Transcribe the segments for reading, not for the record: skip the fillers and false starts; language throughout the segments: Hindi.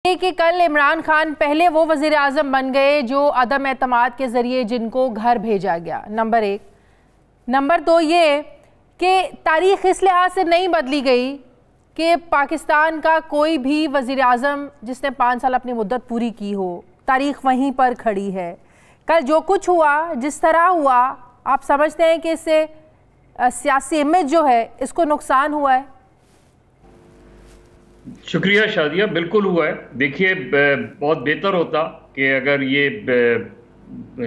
कि कल इमरान खान पहले वो वज़ीर आज़म बन गए जो अदम एतमाद के ज़रिए जिनको घर भेजा गया, नंबर एक। नंबर दो ये कि तारीख़ इस लिहाज से नहीं बदली गई कि पाकिस्तान का कोई भी वज़ीर आज़म जिसने 5 साल अपनी मुद्दत पूरी की हो, तारीख़ वहीं पर खड़ी है। कल जो कुछ हुआ, जिस तरह हुआ, आप समझते हैं कि इससे सियासी इमेज जो है इसको नुकसान हुआ है? शुक्रिया शादिया, बिल्कुल हुआ है। देखिए, बहुत बेहतर होता कि अगर ये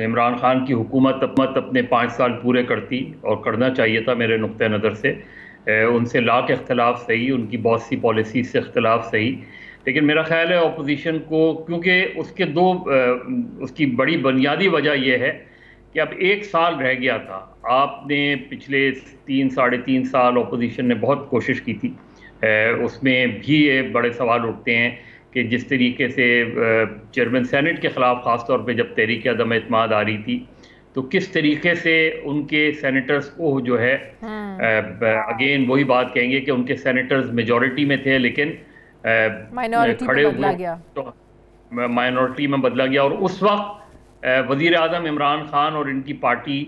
इमरान खान की हुकूमत अपने 5 साल पूरे करती, और करना चाहिए था मेरे नुक्ते नज़र से। उनसे लाख इख्तलाफ सही, उनकी बहुत सी पॉलिसी से इख्तलाफ सही, लेकिन मेरा ख्याल है अपोजिशन को, क्योंकि उसकी बड़ी बुनियादी वजह यह है कि अब 1 साल रह गया था। आपने पिछले 3-3.5 साल अपोजिशन ने बहुत कोशिश की थी, उसमें भी ये बड़े सवाल उठते हैं कि जिस तरीके से चेयरमैन सेनेट के ख़िलाफ़ ख़ास तौर पे जब तहरीक अदम एतमाद आ रही थी, तो किस तरीके से उनके सेनेटर्स को जो है अगेन वही बात कहेंगे कि उनके सेनेटर्स मेजॉरिटी में थे, लेकिन खड़े हुए तो माइनॉरिटी में बदला गया। और उस वक्त वज़ीर आज़म इमरान खान और इनकी पार्टी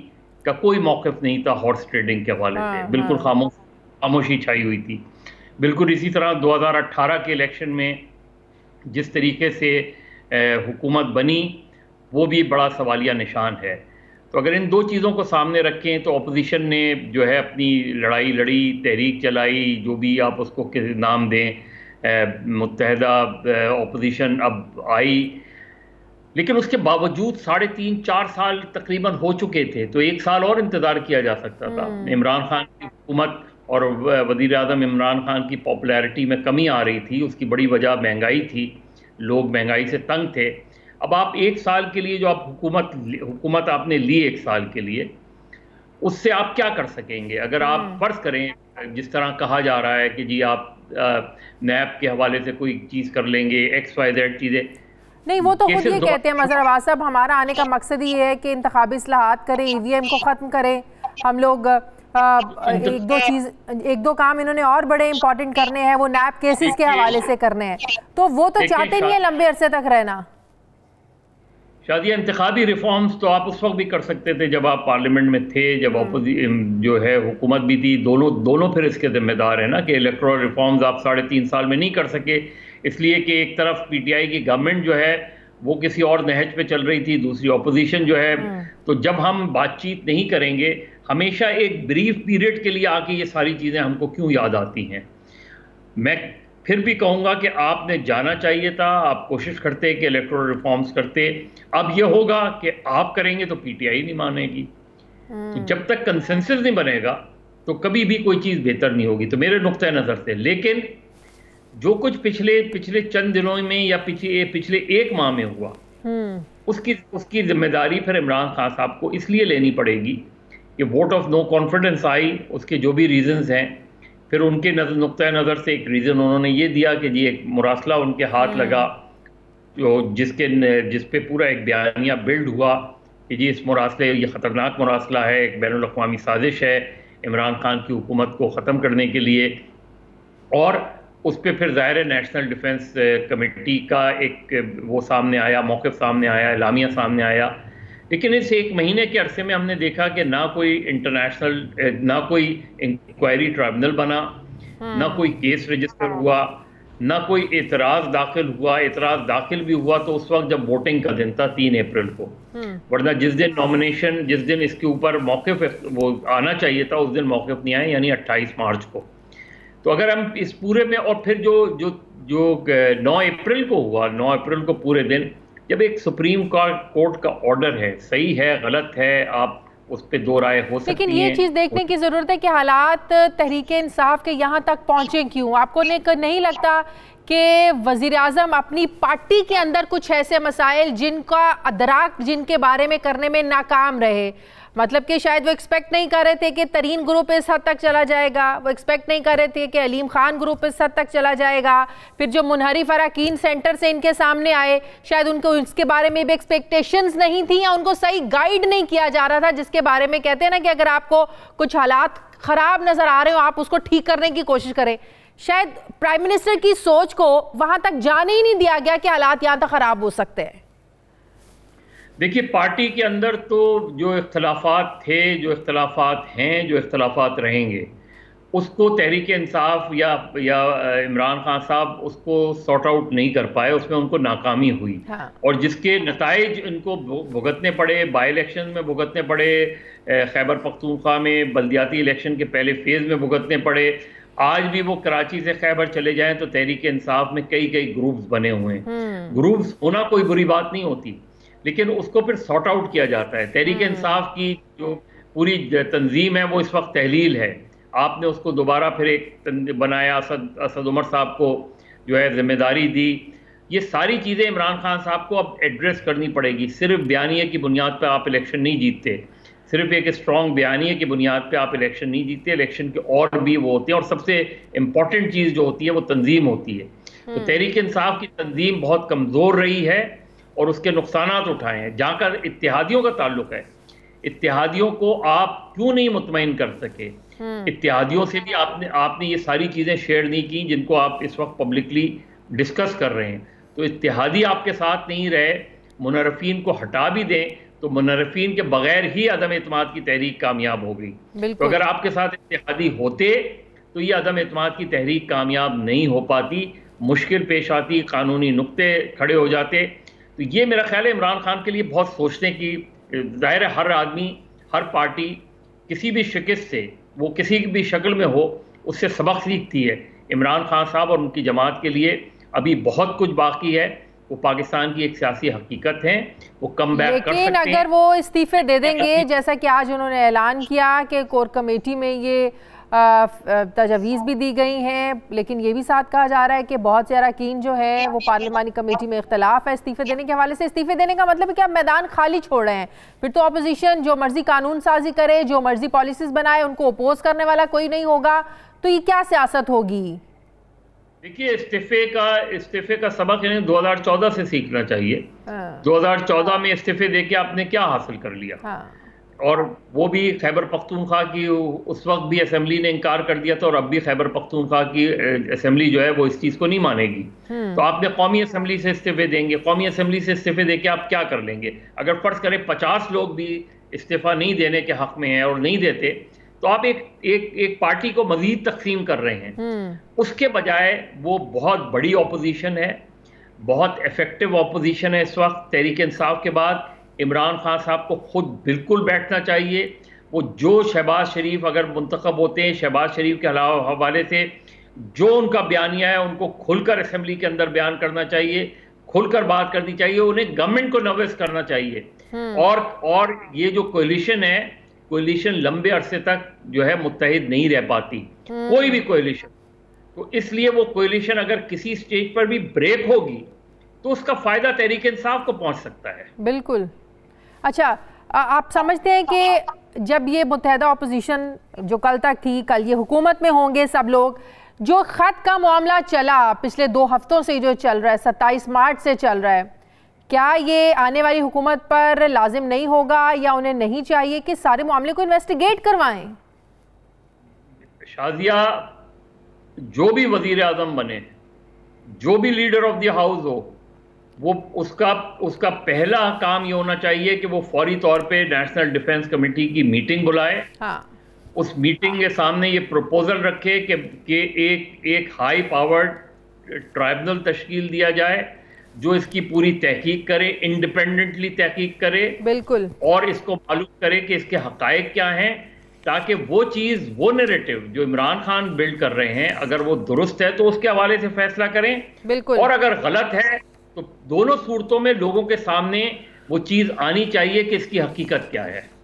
का कोई मौक़िफ़ नहीं था हॉर्स ट्रेडिंग के हवाले से, बिल्कुल खामोशी छाई हुई थी। बिल्कुल इसी तरह 2018 के इलेक्शन में जिस तरीके से हुकूमत बनी, वो भी बड़ा सवालिया निशान है। तो अगर इन 2 चीज़ों को सामने रखें तो अपोजिशन ने जो है अपनी लड़ाई लड़ी, तहरीक चलाई, जो भी आप उसको नाम दें, मुत्तहदा अपोजिशन अब आई, लेकिन उसके बावजूद 3.5-4 साल तकरीबन हो चुके थे, तो 1 साल और इंतज़ार किया जा सकता था। इमरान खान की हुकूमत और वज़ीर आज़म इमरान खान की पॉपुलैरिटी में कमी आ रही थी, उसकी बड़ी वजह महंगाई थी, लोग महंगाई से तंग थे। अब आप 1 साल के लिए जो आप हुकूमत आपने ली 1 साल के लिए, उससे आप क्या कर सकेंगे? अगर आप फ़र्ज़ करें जिस तरह कहा जा रहा है कि जी आप नैब के हवाले से कोई चीज़ कर लेंगे, XYZ चीज़ें, नहीं, वो तो खुद ये कहते हैं मज़हर अब्बास साहब, हमारा आने का मकसद ही है कि इंतखाबी इस्लाहात करें, EVM को ख़त्म करें। हम लोग एक दो काम इन्होंने और बड़े इंपॉर्टेंट करने हैं, वो नैब केसेस के हवाले से करने हैं, तो वो तो चाहते नहीं है लंबे अरसे तक रहना। शादिया, इंतखाबी रिफॉर्म्स तो आप उस वक्त भी कर सकते थे जब आप पार्लियामेंट में थे, जब जो है हुकूमत भी थी, दोनों फिर इसके जिम्मेदार है ना कि इलेक्टोरल रिफॉर्म्स आप 3.5 साल में नहीं कर सके, इसलिए कि एक तरफ PTI की गवर्नमेंट जो है वो किसी और नहज पे चल रही थी, दूसरी अपोजिशन जो है। तो जब हम बातचीत नहीं करेंगे, हमेशा एक ब्रीफ पीरियड के लिए आके ये सारी चीज़ें हमको क्यों याद आती हैं? मैं फिर भी कहूँगा कि आपने जाना चाहिए था, आप कोशिश करते कि इलेक्टोरल रिफॉर्म्स करते। अब ये होगा कि आप करेंगे तो PTI नहीं मानेगी, तो जब तक कंसेंसस नहीं बनेगा तो कभी भी कोई चीज़ बेहतर नहीं होगी, तो मेरे नुक्ते नज़र से। लेकिन जो कुछ पिछले चंद दिनों में या पिछले 1 माह में हुआ, उसकी जिम्मेदारी फिर इमरान खान साहब को इसलिए लेनी पड़ेगी कि वोट ऑफ नो कॉन्फिडेंस आई, उसके जो भी रीजंस हैं, फिर उनके नुक्ता नज़र से एक रीज़न उन्होंने ये दिया कि जी एक मुरासला उनके हाथ लगा, जिस पे पूरा एक बयानिया बिल्ड हुआ कि जी इस मुरासले, ये ख़तरनाक मुरासला है, एक बैनुल अक़वामी साजिश है इमरान खान की हुकूमत को ख़त्म करने के लिए। और उस पर फिर ज़ाहिर है नेशनल डिफेंस कमेटी का एक वो सामने आया, मौक़िफ़ सामने आया, एलामिया सामने आया। लेकिन इस 1 महीने के अरसे में हमने देखा कि ना कोई इंटरनेशनल, ना कोई इंक्वायरी ट्राइब्यूनल बना, ना कोई केस रजिस्टर हुआ, ना कोई एतराज़ दाखिल हुआ। एतराज़ दाखिल भी हुआ तो उस वक्त जब वोटिंग का दिन था 3 अप्रैल को, वरना जिस दिन नॉमिनेशन, जिस दिन इसके ऊपर मौक़िफ़ वो आना चाहिए था, उस दिन मौक़िफ़ नहीं आया, यानी 28 मार्च को। तो अगर हम इस पूरे में, और फिर जो 9 अप्रैल को हुआ, 9 अप्रैल को पूरे दिन, जब एक सुप्रीम कोर्ट का ऑर्डर है, सही है गलत है, आप उस पर 2 राय हो सकती है, लेकिन ये चीज़ देखने की ज़रूरत है कि हालात तहरीक इंसाफ के यहाँ तक पहुँचे क्यों? आपको नहीं लगता कि वज़ीर आज़म अपनी पार्टी के अंदर कुछ ऐसे मसाइल जिनका अदराक जिनके बारे में करने में नाकाम रहे, मतलब कि शायद वो एक्सपेक्ट नहीं कर रहे थे कि तरीन ग्रुप इस हद तक चला जाएगा, वो एक्सपेक्ट नहीं कर रहे थे कि अलीम खान ग्रुप इस हद तक चला जाएगा, फिर जो मुनहरिफ अरकान सेंटर से इनके सामने आए, शायद उनको इसके बारे में भी एक्सपेक्टेशंस नहीं थी, या उनको सही गाइड नहीं किया जा रहा था, जिसके बारे में कहते हैं ना कि अगर आपको कुछ हालात ख़राब नज़र आ रहे हो आप उसको ठीक करने की कोशिश करें। शायद प्राइम मिनिस्टर की सोच को वहां तक जाने ही नहीं दिया गया कि हालात यहां तक खराब हो सकते हैं। देखिए, पार्टी के अंदर तो जो इख्तलाफात थे, जो इख्तलाफात हैं, जो इख्तलाफात रहेंगे, उसको तहरीक इंसाफ या इमरान खान साहब उसको सॉर्ट आउट नहीं कर पाए, उसमें उनको नाकामी हुई। हाँ। और जिसके नताइज इनको भुगतने पड़े, बाई इलेक्शन में भुगतने पड़े, खैबर पख्तूनख्वा में बल्दियाती इलेक्शन के पहले फेज़ में भुगतने पड़े। आज भी वो कराची से खैबर चले जाएं तो तहरीक इंसाफ में कई कई ग्रुप्स बने हुए हैं। ग्रुप्स होना कोई बुरी बात नहीं होती, लेकिन उसको फिर सॉर्ट आउट किया जाता है। तहरीक इंसाफ की जो पूरी तंजीम है वो इस वक्त तहलील है। आपने उसको दोबारा फिर एक बनाया, असद उमर साहब को जो है जिम्मेदारी दी। ये सारी चीज़ें इमरान खान साहब को अब एड्रेस करनी पड़ेगी। सिर्फ बयानिए की बुनियाद पर आप इलेक्शन नहीं जीतते, सिर्फ एक स्ट्रॉन्ग बयानिए की बुनियाद पे आप इलेक्शन नहीं जीतते। इलेक्शन के और भी वो होते हैं, और सबसे इम्पॉर्टेंट चीज़ जो होती है वो तंजीम होती है। तो तहरीक इंसाफ की तंजीम बहुत कमज़ोर रही है और उसके नुकसानात उठाए हैं। जहाँ का इत्तेहादियों का ताल्लुक है, इत्तेहादियों को आप क्यों नहीं मुतमईन कर सके? इत्तेहादियों से भी आपने ये सारी चीज़ें शेयर नहीं की जिनको आप इस वक्त पब्लिकली डिस्कस कर रहे हैं। तो इत्तेहादी आपके साथ नहीं रहे, मुनर्रफीन को हटा भी दें तो मुनर्रफीन के बगैर ही अदम एतमाद की तहरीक कामयाब हो गई। तो अगर आपके साथ इत्तेहादी होते तो ये अदम एतमाद की तहरीक कामयाब नहीं हो पाती, मुश्किल पेश आती, कानूनी नुक्ते खड़े हो जाते। तो ये मेरा ख्याल है इमरान खान के लिए बहुत सोचने की। ज़ाहिर है हर आदमी, हर पार्टी किसी भी शिकस्त से, वो किसी भी शक्ल में हो, उससे सबक सीखती है। इमरान खान साहब और उनकी जमात के लिए अभी बहुत कुछ बाकी है। वो पाकिस्तान की एक सियासी हकीकत है, वो कम बैक कर सकते हैं। लेकिन अगर वो इस्तीफे दे देंगे, जैसा कि आज उन्होंने ऐलान किया कि कोर कमेटी में ये तजवीज़ भी दी गई हैं, लेकिन ये भी साथ कहा जा रहा है कि बहुत से अरकान जो है वो पार्लिमानी कमेटी में इख्तलाफ है इस्तीफे देने के हवाले से। इस्तीफे देने का मतलब है कि आप मैदान खाली छोड़ रहे हैं, फिर तो अपोजिशन जो मर्जी कानून साजी करे, जो मर्जी पॉलिसीज बनाए, उनको अपोज करने वाला कोई नहीं होगा। तो ये क्या सियासत होगी? देखिए, इस्तीफे का सबक इन्हें 2014 से सीखना चाहिए। 2014 में इस्तीफे देके आपने क्या हासिल कर लिया? और वो भी खैबर पख्तूनख्वा की उस वक्त भी असेंबली ने इनकार कर दिया था, और अब भी खैबर पख्तूनख्वा की असेंबली जो है वो इस चीज़ को नहीं मानेगी। तो आपने कौमी असेंबली से इस्तीफे देंगे, कौमी असेंबली से इस्तीफे देके आप क्या कर लेंगे? अगर फर्ज करें 50 लोग भी इस्तीफा नहीं देने के हक में हैं और नहीं देते, तो आप एक पार्टी को मजीद तकसीम कर रहे हैं। उसके बजाय वो बहुत बड़ी ऑपोजिशन है, बहुत इफेक्टिव ऑपोजिशन है इस वक्त। तहरीक इंसाफ के बाद इमरान खान साहब को खुद बिल्कुल बैठना चाहिए। वो जो शहबाज शरीफ अगर मुंतखब होते हैं, शहबाज शरीफ के हवाले से जो उनका बयानिया है उनको खुलकर असेंबली के अंदर बयान करना चाहिए, खुलकर बात करनी चाहिए, उन्हें गवर्नमेंट को नर्वस करना चाहिए। और ये जो कोलिशन है, कोलिशन लंबे अरसे तक जो है मुत्तहिद नहीं रह पाती, कोई भी कोलिशन। तो इसलिए वो कोलिशन अगर किसी स्टेज पर भी ब्रेक होगी तो उसका फायदा तहरीक इंसाफ को पहुंच सकता है। बिल्कुल। अच्छा, आप समझते हैं कि जब ये मुत्तहदा अपोजिशन जो कल तक थी, कल ये हुकूमत में होंगे सब लोग, जो खत का मामला चला पिछले 2 हफ्तों से जो चल रहा है, 27 मार्च से चल रहा है, क्या ये आने वाली हुकूमत पर लाजिम नहीं होगा, या उन्हें नहीं चाहिए कि सारे मामले को इन्वेस्टिगेट करवाएं? शाजिया, जो भी वजीर आजम बने, जो भी लीडर ऑफ द हाउस हो, वो उसका पहला काम ये होना चाहिए कि वो फौरी तौर पे नेशनल डिफेंस कमेटी की मीटिंग बुलाए। उस मीटिंग के सामने ये प्रपोजल रखे कि एक हाई पावर्ड ट्राइब्यूनल तश्कील दिया जाए जो इसकी पूरी तहकीक करे, इंडिपेंडेंटली तहकीक करे। बिल्कुल। और इसको मालूम करे कि इसके हकायक क्या हैं, ताकि वो चीज़, वो नैरेटिव जो इमरान खान बिल्ड कर रहे हैं, अगर वो दुरुस्त है तो उसके हवाले से फैसला करें। बिल्कुल। और अगर गलत है तो दोनों सूरतों में लोगों के सामने वो चीज़ आनी चाहिए कि इसकी हकीकत क्या है।